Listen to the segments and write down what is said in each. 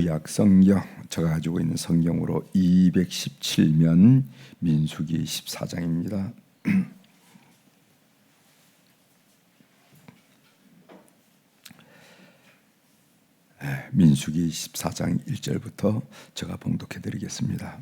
구약 성경, 제가 가지고 있는 성경으로 217면 민수기 14장입니다. 민수기 14장 1절부터 제가 봉독해 드리겠습니다.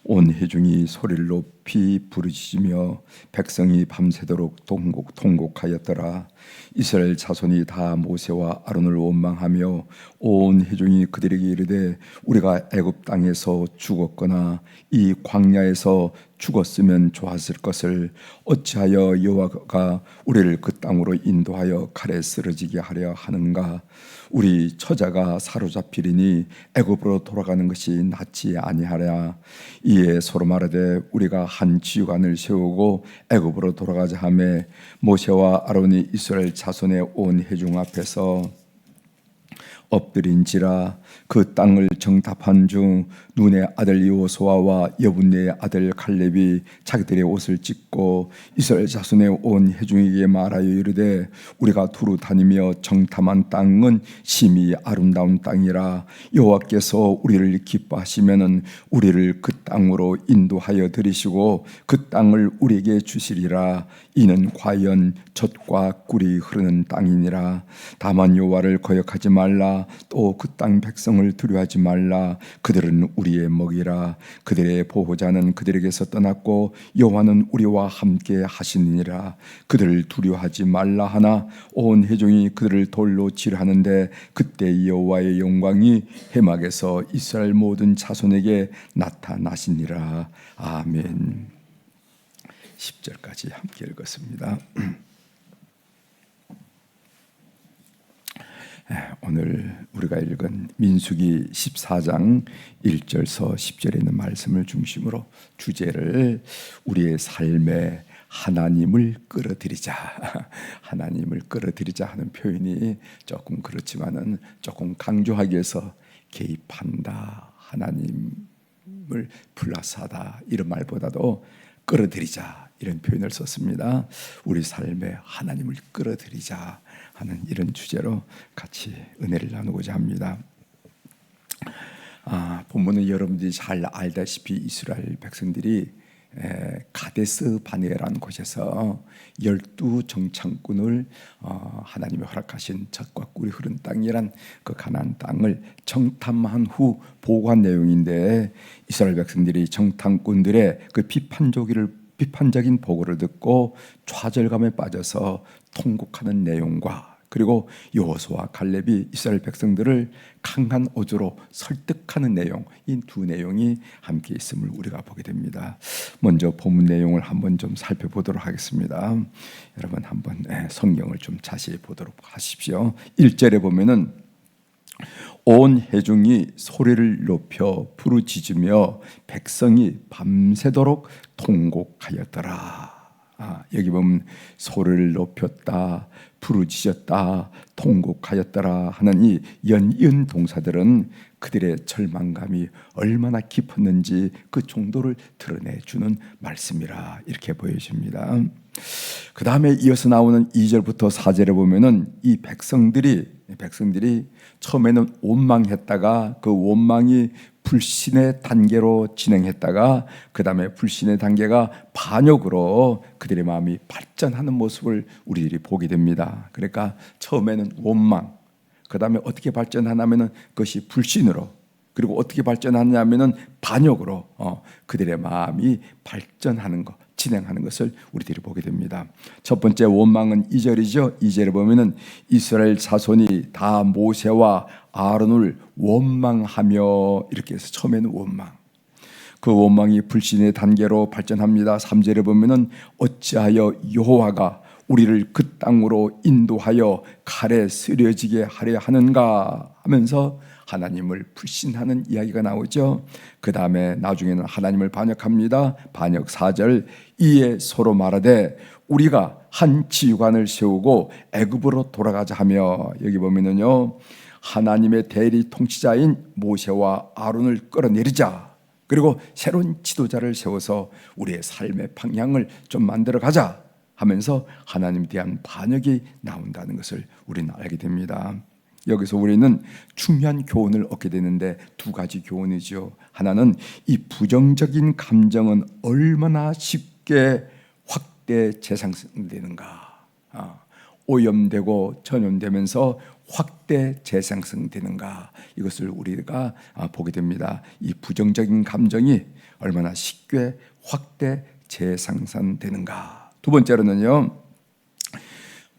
온 회중이 소리를 높이 부르짖으며 백성이 밤새도록 통곡하였더라. 이스라엘 자손이 다 모세와 아론을 원망하며 온 회중이 그들에게 이르되 우리가 애굽 땅에서 죽었거나 이 광야에서 죽었으면 좋았을 것을 어찌하여 여호와가 우리를 그 땅으로 인도하여 칼에 쓰러지게 하려 하는가? 우리 처자가 사로잡히리니 애굽으로 돌아가는 것이 낫지 아니하랴. 이에 서로 말하되 우리가 한 지휘관을 세우고 애굽으로 돌아가자 하매 모세와 아론이 이스라엘 자손의 온 회중 앞에서 엎드린지라. 그 땅을 정탐한 중 눈의 아들 여호수아와 여분네의 아들 갈렙이 자기들의 옷을 찢고 이스라엘 자손의 온 회중에게 말하여 이르되 우리가 두루 다니며 정탐한 땅은 심히 아름다운 땅이라. 여호와께서 우리를 기뻐하시면은 우리를 그 땅으로 인도하여 들이시고 그 땅을 우리에게 주시리라. 이는 과연 젖과 꿀이 흐르는 땅이니라. 다만 여호와를 거역하지 말라. 또 그 땅 백성을 두려워하지 말라. 그들은 우리의 먹이라. 그들의 보호자는 그들에게서 떠났고 여호와는 우리와 함께 하시니라. 그들을 두려워하지 말라 하나 온 회중이 그들을 돌로 치려하는데 그때 여호와의 영광이 해막에서 이스라엘 모든 자손에게 나타나시니라. 아멘. 10절까지 함께 읽었습니다. 오늘 우리가 읽은 민수기 14장 1절서 10절에 있는 말씀을 중심으로 주제를 우리의 삶에 하나님을 끌어들이자, 하나님을 끌어들이자 하는 표현이 조금 그렇지만은 조금 강조하기 위해서 개입한다, 하나님을 플러스하다 이런 말보다도 끌어들이자 이런 표현을 썼습니다. 우리 삶에 하나님을 끌어들이자 하는 이런 주제로 같이 은혜를 나누고자 합니다. 본문은 여러분들이 잘 알다시피 이스라엘 백성들이 가데스 바네라는 곳에서 12 정탐꾼을 하나님이 허락하신 젖과 꿀이 흐른 땅이란 그 가나안 땅을 정탐한 후 보고한 내용인데 이스라엘 백성들이 정탐꾼들의 그 비판적인 보고를 듣고 좌절감에 빠져서 통곡하는 내용과 그리고 여호수아와 갈렙이 이스라엘 백성들을 강한 어조로 설득하는 내용, 이 두 내용이 함께 있음을 우리가 보게 됩니다. 먼저 본문 내용을 한번 좀 살펴보도록 하겠습니다. 여러분 한번 성경을 좀 자세히 보도록 하십시오. 1절에 보면은 온 회중이 소리를 높여 부르짖으며 백성이 밤새도록 통곡하였더라. 여기 보면 소리를 높였다, 부르짖었다, 통곡하였더라 하는 이 연이은 동사들은 그들의 절망감이 얼마나 깊었는지 그 정도를 드러내주는 말씀이라 이렇게 보여집니다. 그 다음에 이어서 나오는 2절부터 4절에 보면은 이 백성들이 처음에는 원망했다가 그 원망이 불신의 단계로 진행했다가 그 다음에 불신의 단계가 반역으로 그들의 마음이 발전하는 모습을 우리들이 보게 됩니다. 그러니까 처음에는 원망, 그 다음에 어떻게 발전하냐면은 그것이 불신으로, 그리고 어떻게 발전하냐면은 반역으로 그들의 마음이 발전하는 것, 진행하는 것을 우리들이 보게 됩니다. 첫 번째 원망은 2절이죠. 2절에 보면은 이스라엘 자손이 다 모세와 아론을 원망하며 이렇게 해서 처음에는 원망, 그 원망이 불신의 단계로 발전합니다. 3절에 보면은 어찌하여 여호와가 우리를 그 땅으로 인도하여 칼에 쓰려지게 하려 하는가 하면서 하나님을 불신하는 이야기가 나오죠. 그 다음에 나중에는 하나님을 반역합니다. 반역 4절, 이에 서로 말하되 우리가 한 지휘관을 세우고 애굽으로 돌아가자 하며, 여기 보면은요 하나님의 대리 통치자인 모세와 아론을 끌어내리자, 그리고 새로운 지도자를 세워서 우리의 삶의 방향을 좀 만들어 가자 하면서 하나님에 대한 반역이 나온다는 것을 우리는 알게 됩니다. 여기서 우리는 중요한 교훈을 얻게 되는데 두 가지 교훈이죠. 하나는 이 부정적인 감정은 얼마나 쉽게 확대 재생성되는가, 오염되고 전염되면서 확대 재생성되는가, 이것을 우리가 보게 됩니다. 이 부정적인 감정이 얼마나 쉽게 확대 재생산되는가. 두 번째로는요,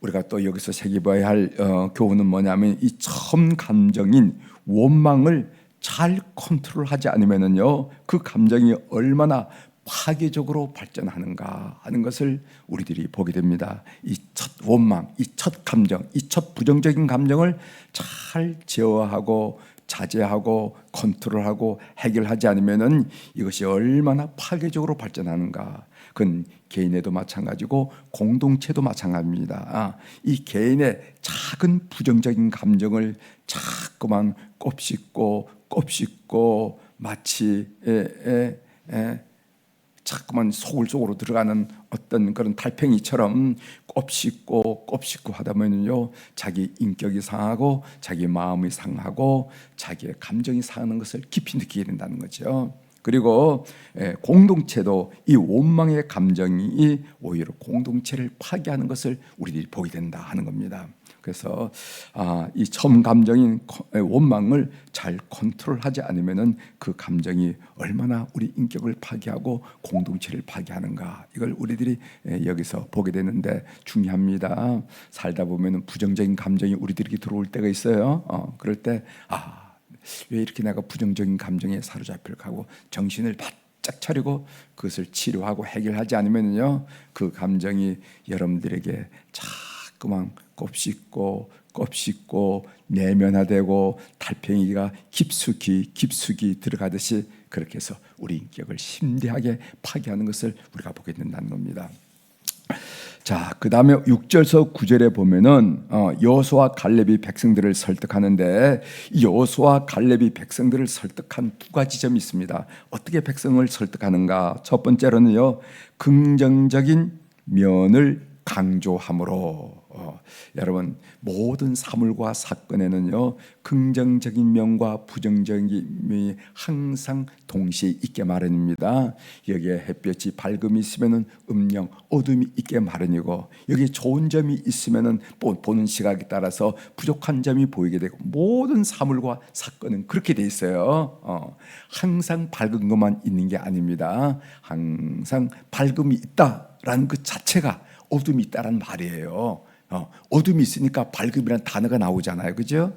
우리가 또 여기서 새겨봐야 할 교훈은 뭐냐면 이 처음 감정인 원망을 잘 컨트롤하지 않으면은요, 그 감정이 얼마나 파괴적으로 발전하는가 하는 것을 우리들이 보게 됩니다. 이 첫 원망, 이 첫 감정, 이 첫 부정적인 감정을 잘 제어하고 자제하고 컨트롤하고 해결하지 않으면은 이것이 얼마나 파괴적으로 발전하는가. 그건 개인에도 마찬가지고 공동체도 마찬가지입니다. 이 개인의 작은 부정적인 감정을 자꾸만 곱씹고 마치 자꾸만 속으로 들어가는 어떤 그런 달팽이처럼 곱씹고 하다 보면요, 자기 인격이 상하고 자기 마음이 상하고 자기의 감정이 상하는 것을 깊이 느끼게 된다는 거죠. 그리고 공동체도 이 원망의 감정이 오히려 공동체를 파괴하는 것을 우리들이 보게 된다 하는 겁니다. 그래서 이 처음 감정인 원망을 잘 컨트롤하지 않으면은 그 감정이 얼마나 우리 인격을 파괴하고 공동체를 파괴하는가, 이걸 우리들이 여기서 보게 되는데 중요합니다. 살다 보면은 부정적인 감정이 우리들에게 들어올 때가 있어요. 그럴 때 왜 이렇게 내가 부정적인 감정에 사로잡힐까 하고 정신을 바짝 차리고 그것을 치료하고 해결하지 않으면요, 그 감정이 여러분들에게 자꾸만 곱씹고 내면화되고 달팽이가 깊숙이 들어가듯이 그렇게 해서 우리 인격을 심대하게 파괴하는 것을 우리가 보게 된다는 겁니다. 자, 그 다음에 6절에서 9절에 보면은 여호수아와 갈렙이 백성들을 설득하는데, 이 여호수아와 갈렙이 백성들을 설득한 두 가지 점이 있습니다. 어떻게 백성을 설득하는가? 첫 번째로는요, 긍정적인 면을 강조함으로. 여러분, 모든 사물과 사건에는요, 긍정적인 면과 부정적인 면이 항상 동시에 있게 마련입니다. 여기에 햇볕이 밝음이 있으면은 음영, 어둠이 있게 마련이고, 여기에 좋은 점이 있으면은 보는 시각에 따라서 부족한 점이 보이게 되고, 모든 사물과 사건은 그렇게 돼 있어요. 항상 밝은 것만 있는 게 아닙니다. 항상 밝음이 있다라는 그 자체가 어둠이 있다라는 말이에요. 어둠이 있으니까 밝음이란 단어가 나오잖아요, 그죠?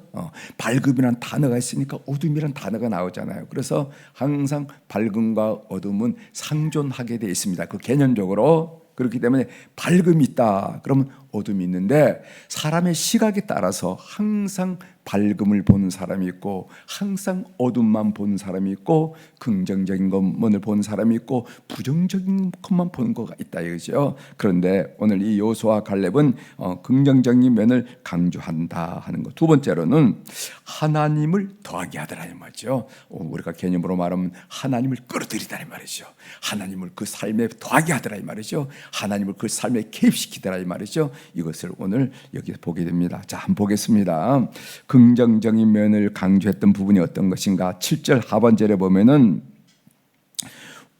밝음이란 단어가 있으니까 어둠이란 단어가 나오잖아요. 그래서 항상 밝음과 어둠은 상존하게 되어 있습니다, 그 개념적으로. 그렇기 때문에 밝음이 있다 그러면 어둠이 있는데, 사람의 시각에 따라서 항상 밝음을 보는 사람이 있고 항상 어둠만 보는 사람이 있고 긍정적인 것만을 보는 사람이 있고 부정적인 것만 보는 거가 있다 이거죠. 그런데 오늘 이 여호수아와 갈렙은 긍정적인 면을 강조한다 하는 것. 두 번째로는 하나님을 더하게 하더라는 말이죠. 우리가 개념으로 말하면 하나님을 끌어들이다 이 말이죠. 하나님을 그 삶에 더하게 하더라 이 말이죠. 하나님을 그 삶에 개입시키더라 이 말이죠. 이것을 오늘 여기서 보게 됩니다. 자, 한번 보겠습니다. 긍정적인 면을 강조했던 부분이 어떤 것인가? 7절 하반절에 보면은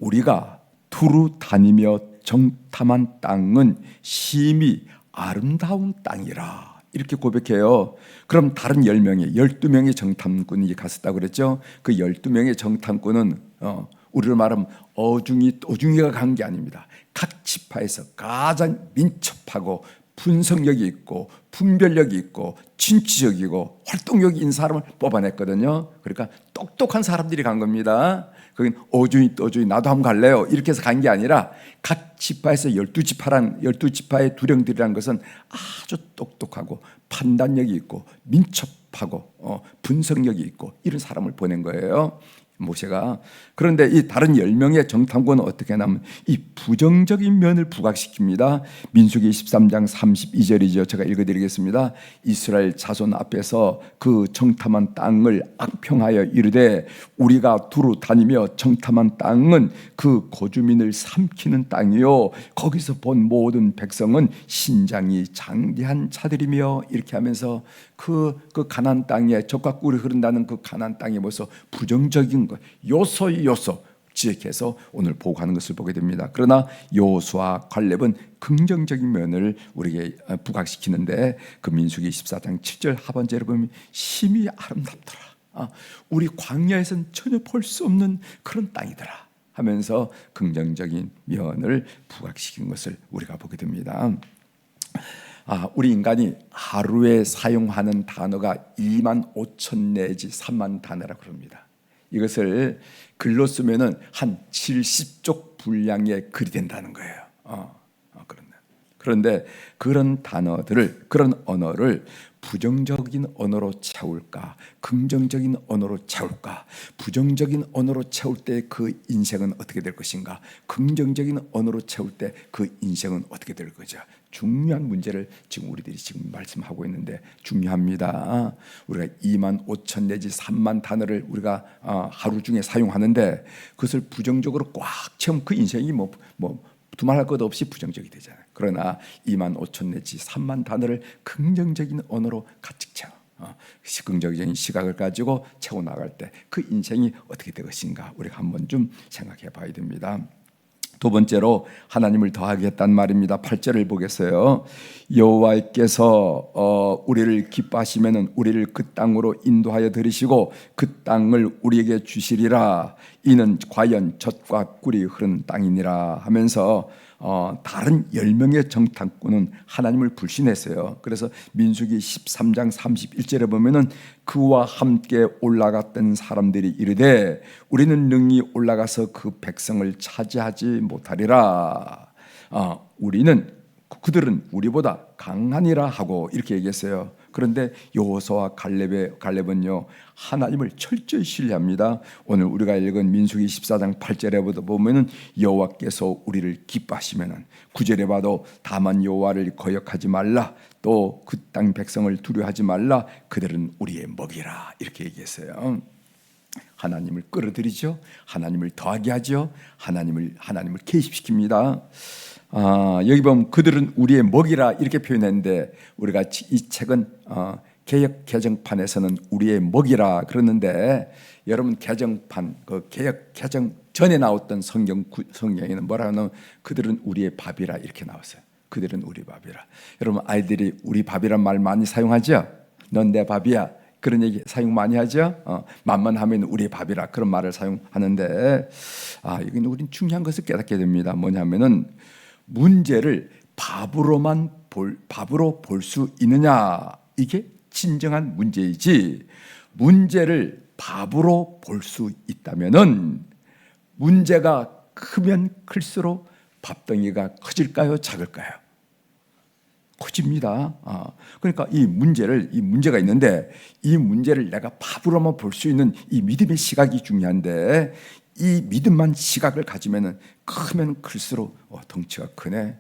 우리가 두루 다니며 정탐한 땅은 심히 아름다운 땅이라, 이렇게 고백해요. 그럼 다른 10명의 12명의 정탐꾼이 갔었다고 그랬죠. 그 12명의 정탐꾼은 우리로 말하면 어중이가 간 게 아닙니다. 각 지파에서 가장 민첩하고 분석력이 있고 분별력이 있고 진취적이고 활동력이 있는 사람을 뽑아냈거든요. 그러니까 똑똑한 사람들이 간 겁니다. 거긴 어중이 나도 한번 갈래요 이렇게 해서 간 게 아니라 각 지파에서 12지파의 두령들이라는 것은 아주 똑똑하고 판단력이 있고 민첩하고 분석력이 있고 이런 사람을 보낸 거예요. 모세가. 그런데 이 다른 10명의 정탐꾼은 어떻게 하냐면 이 부정적인 면을 부각시킵니다. 민수기 13장 32절이죠. 제가 읽어드리겠습니다. 이스라엘 자손 앞에서 그 정탐한 땅을 악평하여 이르되 우리가 두루 다니며 정탐한 땅은 그 고주민을 삼키는 땅이요 거기서 본 모든 백성은 신장이 장대한 자들이며, 이렇게 하면서 그 가나안 땅에 젖과 꿀이 흐른다는 그 가나안 땅에 벌써 부정적인 것 요소 지적해서 오늘 보고하는 것을 보게 됩니다. 그러나 여호수아 갈렙은 긍정적인 면을 우리에게 부각시키는데 그 민수기 14장 7절 하반절에 보면 심히 아름답더라. 우리 광야에서는 전혀 볼 수 없는 그런 땅이더라 하면서 긍정적인 면을 부각시킨 것을 우리가 보게 됩니다. 우리 인간이 하루에 사용하는 단어가 2만 5천 내지 3만 단어라고 그럽니다. 이것을 글로 쓰면은 한 70쪽 분량의 글이 된다는 거예요. 그런데 그런 단어들을, 그런 언어를 부정적인 언어로 채울까, 긍정적인 언어로 채울까? 부정적인 언어로 채울 때 그 인생은 어떻게 될 것인가? 긍정적인 언어로 채울 때 그 인생은 어떻게 될 거죠? 중요한 문제를 지금 우리들이 지금 말씀하고 있는데 중요합니다. 우리가 2만 5천 내지 3만 단어를 우리가 하루 중에 사용하는데 그것을 부정적으로 꽉 채우면 그 인생이 두말할 것 없이 부정적이 되잖아요. 그러나 2만 5천 내지 3만 단어를 긍정적인 언어로 가득 채워 긍정적인 시각을 가지고 채워 나갈 때 그 인생이 어떻게 될 것인가 우리가 한번 좀 생각해 봐야 됩니다. 두 번째로 하나님을 더하겠다는 말입니다. 8절을 보겠어요. 여호와께서 우리를 기뻐하시면은 우리를 그 땅으로 인도하여 들이시고 그 땅을 우리에게 주시리라. 이는 과연 젖과 꿀이 흐른 땅이니라 하면서 다른 10명의 정탐꾼은 하나님을 불신했어요. 그래서 민수기 13장 31절에 보면은 그와 함께 올라갔던 사람들이 이르되 우리는 능히 올라가서 그 백성을 차지하지 못하리라. 그들은 우리보다 강하니라 하고 이렇게 얘기했어요. 그런데 여호수아와 갈렙은요 하나님을 철저히 신뢰합니다. 오늘 우리가 읽은 민수기 14장 8절에 보면은 여호와께서 우리를 기뻐하시면은 9절에 봐도 다만 여호와를 거역하지 말라, 또 그 땅 백성을 두려워하지 말라, 그들은 우리의 먹이라 이렇게 얘기했어요. 하나님을 끌어들이죠. 하나님을 더하게 하죠. 하나님을 개입시킵니다. 여기 보면 그들은 우리의 먹이라 이렇게 표현했는데 우리가 이 책은 개역 개정판에서는 우리의 먹이라 그러는데 여러분 개정판 그 개역 개정 전에 나왔던 성경에는 뭐라 하냐면 그들은 우리의 밥이라 이렇게 나왔어요. 그들은 우리 밥이라. 여러분 아이들이 우리 밥이란 말 많이 사용하죠. 넌 내 밥이야. 그런 얘기 사용 많이 하죠. 만만하면 우리의 밥이라 그런 말을 사용하는데 이건 우린 중요한 것을 깨닫게 됩니다. 뭐냐면은 문제를 밥으로 볼 수 있느냐 이게 진정한 문제이지, 문제를 밥으로 볼 수 있다면은 문제가 크면 클수록 밥덩이가 커질까요? 작을까요? 커집니다. 그러니까 이 문제가 있는데 이 문제를 내가 밥으로만 볼 수 있는 이 믿음의 시각이 중요한데 이 믿음만 시각을 가지면은 크면 클수록 덩치가 크네,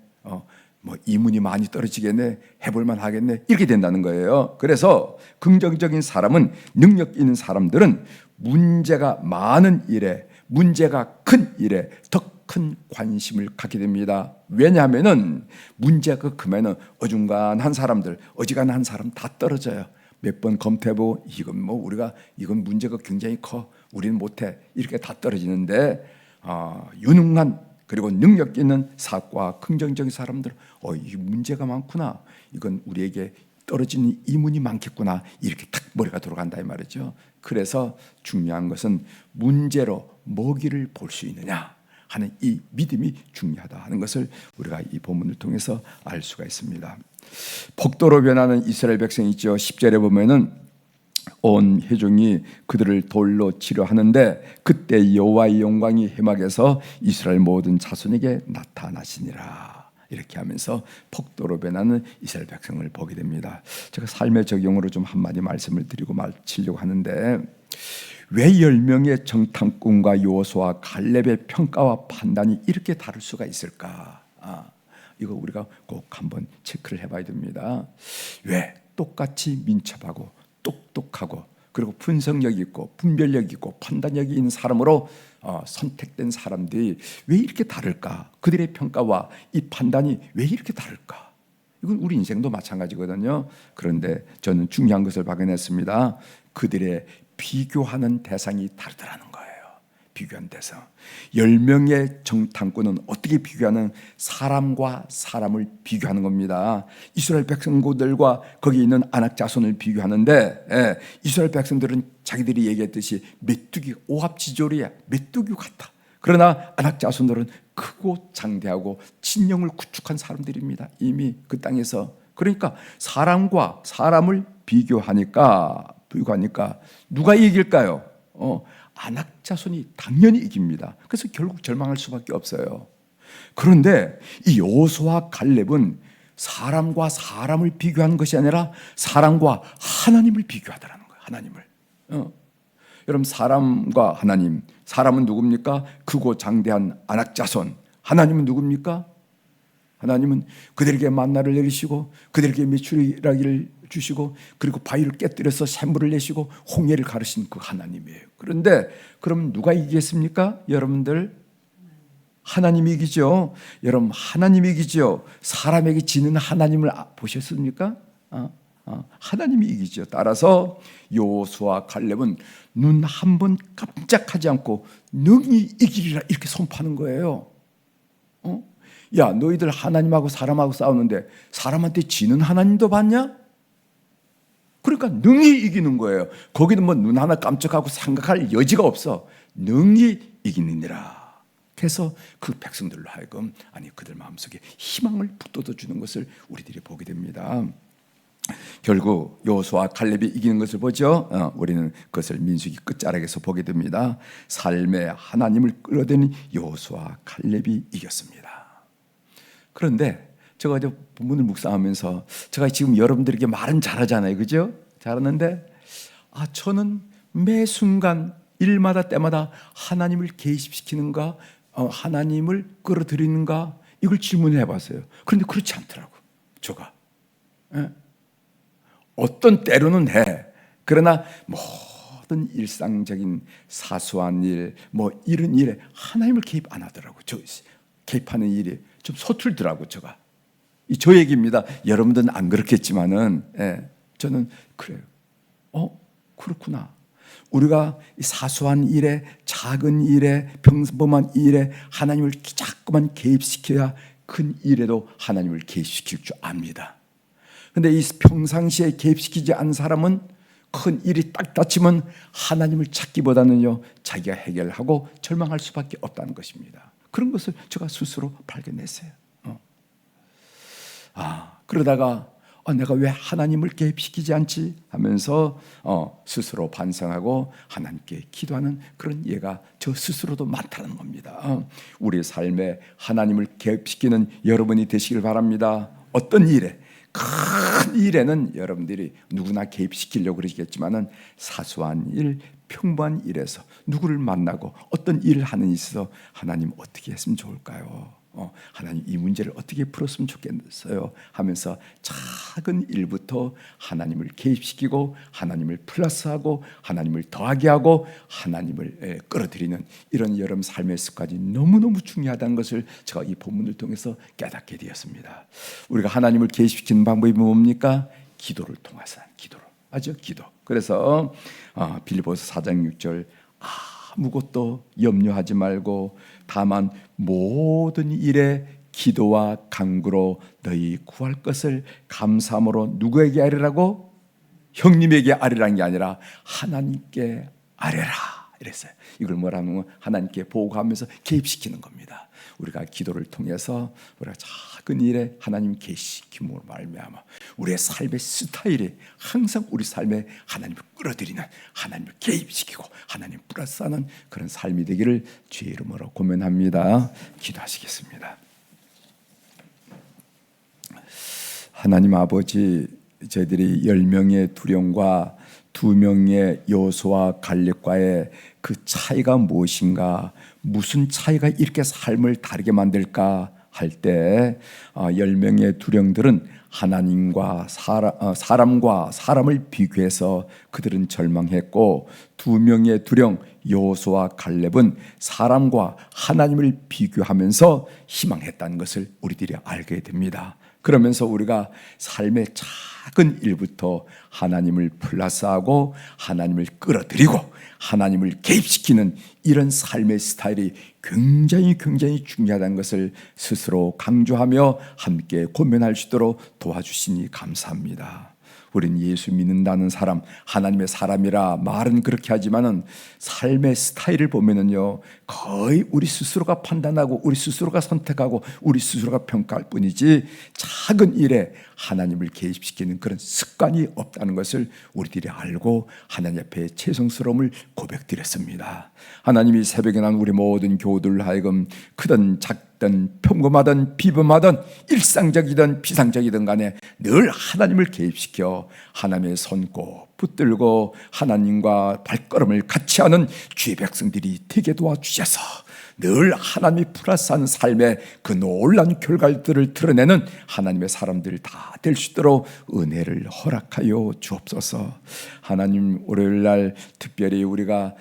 이문이 많이 떨어지겠네, 해볼만 하겠네 이렇게 된다는 거예요. 그래서 긍정적인 사람은, 능력 있는 사람들은 문제가 많은 일에, 문제가 큰 일에 더 큰 관심을 갖게 됩니다. 왜냐하면은 문제가 크면은 어지간한 사람 다 떨어져요. 몇 번 검토해보고 이건 문제가 굉장히 커, 우리는 못해 이렇게 다 떨어지는데 유능한 그리고 능력 있는 사과 긍정적인 사람들은 이 문제가 많구나, 이건 우리에게 떨어지는 이문이 많겠구나 이렇게 탁 머리가 돌아간다 이 말이죠. 그래서 중요한 것은 문제로 먹이를 볼 수 있느냐 하는 이 믿음이 중요하다 하는 것을 우리가 이 본문을 통해서 알 수가 있습니다. 폭도로 변하는 이스라엘 백성이 있죠. 10절에 보면은 온 회중이 그들을 돌로 치려 하는데 그때 여호와의 영광이 회막에서 이스라엘 모든 자손에게 나타나시니라 이렇게 하면서 폭도로 변하는 이스라엘 백성을 보게 됩니다. 제가 삶의 적용으로 좀 한마디 말씀을 드리고 마치려고 하는데 왜 10명의 정탐꾼과 여호수아와 갈렙의 평가와 판단이 이렇게 다를 수가 있을까? 이거 우리가 꼭 한번 체크를 해봐야 됩니다. 왜 똑같이 민첩하고 똑똑하고 그리고 분석력 있고 분별력 있고 판단력이 있는 사람으로 선택된 사람들이 왜 이렇게 다를까? 그들의 평가와 이 판단이 왜 이렇게 다를까? 이건 우리 인생도 마찬가지거든요. 그런데 저는 중요한 것을 발견했습니다. 그들의 비교하는 대상이 다르더라는 거예요. 비교한 대상. 10명의 정탐꾼은 어떻게 비교하는? 사람과 사람을 비교하는 겁니다. 이스라엘 백성들과 거기 있는 아낙 자손을 비교하는데, 이스라엘 백성들은 자기들이 얘기했듯이 메뚜기, 오합지졸이야. 메뚜기 같아. 그러나 아낙 자손들은 크고 장대하고 진영을 구축한 사람들입니다. 이미 그 땅에서. 그러니까 사람과 사람을 비교하니까 누가 이길까요? 아낙 자손이 당연히 이깁니다. 그래서 결국 절망할 수밖에 없어요. 그런데 이 여호수아와 갈렙은 사람과 사람을 비교하는 것이 아니라 사람과 하나님을 비교하더라는 거예요. 하나님을. 여러분, 사람과 하나님, 사람은 누굽니까? 크고 장대한 아낙 자손. 하나님은 누굽니까? 하나님은 그들에게 만나를 내리시고 그들에게 메추라기를 주시고 그리고 바위를 깨뜨려서 샘물을 내시고 홍해를 가르신 그 하나님이에요. 그런데 그럼 누가 이기겠습니까? 여러분들, 하나님이 이기죠. 여러분, 하나님이 이기죠. 사람에게 지는 하나님을 보셨습니까? 하나님이 이기죠. 따라서 여호수아와 갈렙은 눈 한 번 깜짝하지 않고 능히 이기리라 이렇게 선포하는 거예요. 야, 너희들 하나님하고 사람하고 싸우는데 사람한테 지는 하나님도 봤냐? 그러니까 능히 이기는 거예요. 거기는 뭐 눈 하나 깜짝하고 생각할 여지가 없어. 능히 이기느니라. 그래서 그 백성들로 하여금 그들 마음속에 희망을 북돋워 주는 것을 우리들이 보게 됩니다. 결국 여호수아와 갈렙이 이기는 것을 보죠. 우리는 그것을 민수기 끝자락에서 보게 됩니다. 삶의 하나님을 끌어들인 여호수아와 갈렙이 이겼습니다. 그런데 제가 이제 본문을 묵상하면서 제가 지금 여러분들에게 말은 잘하잖아요, 그죠? 잘하는데 저는 매 순간 일마다 때마다 하나님을 개입시키는가, 하나님을 끌어들이는가, 이걸 질문을 해봤어요. 그런데 그렇지 않더라고. 저가 어떤 때로는 해. 그러나 모든 일상적인 사소한 일, 이런 일에 하나님을 개입 안 하더라고. 저 개입하는 일이 좀 서툴더라고. 저 얘기입니다. 여러분들은 안 그렇겠지만은, 저는 그래요. 그렇구나. 우리가 사소한 일에, 작은 일에, 평범한 일에 하나님을 자꾸만 개입시켜야 큰 일에도 하나님을 개입시킬 줄 압니다. 근데 이 평상시에 개입시키지 않은 사람은 큰 일이 딱 닥치면 하나님을 찾기보다는요, 자기가 해결하고 절망할 수밖에 없다는 것입니다. 그런 것을 제가 스스로 발견했어요. 그러다가 내가 왜 하나님을 개입시키지 않지 하면서 스스로 반성하고 하나님께 기도하는 그런 예가 저 스스로도 많다는 겁니다. 우리 삶에 하나님을 개입시키는 여러분이 되시길 바랍니다. 어떤 일에, 큰 일에는 여러분들이 누구나 개입시키려고 그러시겠지만은 사소한 일, 평범한 일에서 누구를 만나고 어떤 일을 하는 데 있어서 하나님 어떻게 했으면 좋을까요? 하나님 이 문제를 어떻게 풀었으면 좋겠어요? 하면서 작은 일부터 하나님을 개입시키고 하나님을 플러스하고 하나님을 더하게 하고 하나님을 끌어들이는 이런 여러분 삶의 습관이 너무너무 중요하다는 것을 제가 이 본문을 통해서 깨닫게 되었습니다. 우리가 하나님을 개입시키는 방법이 뭡니까? 기도를 통해서 기도. 그래서 빌립보서 4장 6절 아무것도 염려하지 말고 다만 모든 일에 기도와 간구로 너희 구할 것을 감사함으로 누구에게 아뢰라고? 형님에게 아뢰라는 게 아니라 하나님께 아뢰라 이랬어요. 이걸 뭐라면 하나님께 보고하면서 개입시키는 겁니다. 우리가 기도를 통해서 우리가 작은 일에 하나님 개입시킴으로 말미암아 우리의 삶의 스타일이 항상 우리 삶에 하나님을 끌어들이는, 하나님을 개입시키고 하나님 플러스하는 그런 삶이 되기를 주의 이름으로 고면합니다. 기도하시겠습니다. 하나님 아버지, 저희들이 10명의 두령과 두 명의 여호수아와 갈렙과의 그 차이가 무엇인가, 무슨 차이가 이렇게 삶을 다르게 만들까 할 때 10명의 두령들은 하나님과 사람과 사람을 비교해서 그들은 절망했고, 두 명의 두령 여호수아와 갈렙은 사람과 하나님을 비교하면서 희망했다는 것을 우리들이 알게 됩니다. 그러면서 우리가 삶의 작은 일부터 하나님을 플러스하고 하나님을 끌어들이고 하나님을 개입시키는 이런 삶의 스타일이 굉장히 중요하다는 것을 스스로 강조하며 함께 고민할 수 있도록 도와주시니 감사합니다. 우린 예수 믿는다는 사람, 하나님의 사람이라 말은 그렇게 하지만은 삶의 스타일을 보면은요, 거의 우리 스스로가 판단하고 우리 스스로가 선택하고 우리 스스로가 평가할 뿐이지 작은 일에 하나님을 개입시키는 그런 습관이 없다는 것을 우리들이 알고 하나님 앞에 죄송스러움을 고백드렸습니다. 하나님이 새벽에 난 우리 모든 교우들 하여금 크든 작든 평범하든 비범하든 일상적이든 비상적이든 간에 늘 하나님을 개입시켜 하나님의 손 꼭 붙들고 하나님과 발걸음을 같이 하는 주의 백성들이 되게 도와주셔서 늘 하나님이 플러스한 삶의 그 놀라운 결과들을 드러내는 하나님의 사람들 다 될 수 있도록 은혜를 허락하여 주옵소서. 하나님, 월요일날 특별히 우리가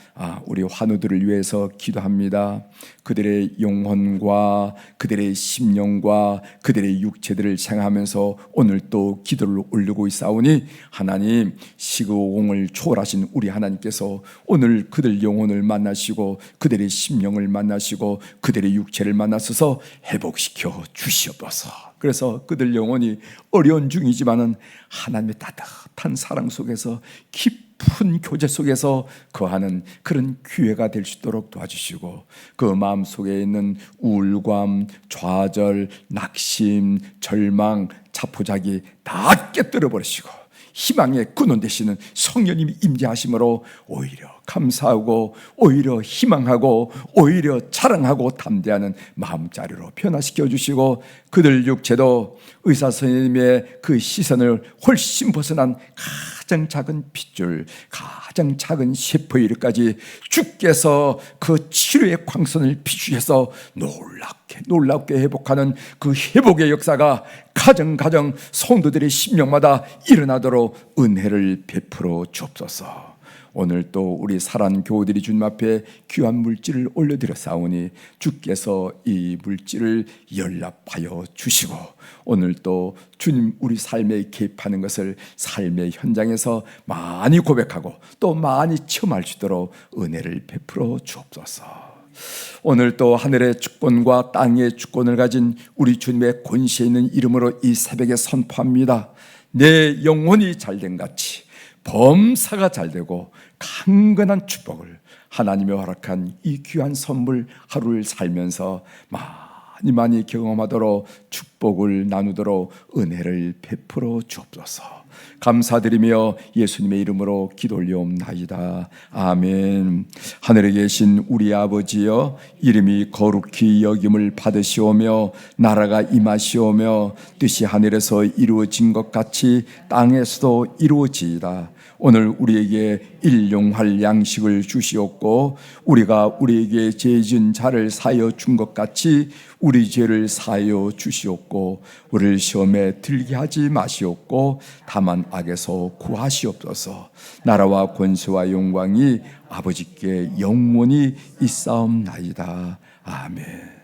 우리 환우들을 위해서 기도합니다. 그들의 영혼과 그들의 심령과 그들의 육체들을 생각하면서 오늘 또 기도를 올리고 있사오니, 하나님, 시공을 초월하신 우리 하나님께서 오늘 그들 영혼을 만나시고 그들의 심령을 만나시고 그들의 육체를 만나셔서 회복시켜 주시옵소서. 그래서 그들 영혼이 어려운 중이지만은 하나님의 따뜻한 사랑 속에서 깊은 교제 속에서 거하는 그런 기회가 될 수 있도록 도와주시고, 그 마음 속에 있는 우울감, 좌절, 낙심, 절망, 자포자기 다 깨뜨려 버리시고 희망의 근원 되시는 성령님이 임재하심으로 오히려 감사하고 오히려 희망하고 오히려 자랑하고 담대하는 마음자리로 변화시켜 주시고, 그들 육체도 의사 선생님의 그 시선을 훨씬 벗어난 가장 작은 핏줄, 가장 작은 세포일까지 주께서 그 치료의 광선을 비추셔서 놀랍게 회복하는 그 회복의 역사가 가정 성도들의 심령마다 일어나도록 은혜를 베풀어 주옵소서. 오늘 또 우리 사랑하는 교우들이 주님 앞에 귀한 물질을 올려드렸사오니 주께서 이 물질을 연락하여 주시고, 오늘 또 주님 우리 삶에 개입하는 것을 삶의 현장에서 많이 고백하고 또 많이 체험할 수 있도록 은혜를 베풀어 주옵소서. 오늘 또 하늘의 주권과 땅의 주권을 가진 우리 주님의 권세 있는 이름으로 이 새벽에 선포합니다. 내 영혼이 잘된 같이 범사가 잘되고 강건한 축복을 하나님이 허락한 이 귀한 선물 하루를 살면서 많이 경험하도록 축복을 나누도록 은혜를 베풀어 주옵소서. 감사드리며 예수님의 이름으로 기도 올려옵나이다. 아멘. 하늘에 계신 우리 아버지여, 이름이 거룩히 여김을 받으시오며 나라가 임하시오며 뜻이 하늘에서 이루어진 것 같이 땅에서도 이루어지이다. 오늘 우리에게 일용할 양식을 주시옵고 우리가 우리에게 죄 지은 자를 사하여 준 것 같이 우리 죄를 사하여 주시옵고 우리를 시험에 들게 하지 마시옵고 다만 악에서 구하시옵소서. 나라와 권세와 영광이 아버지께 영원히 있사옵나이다. 아멘.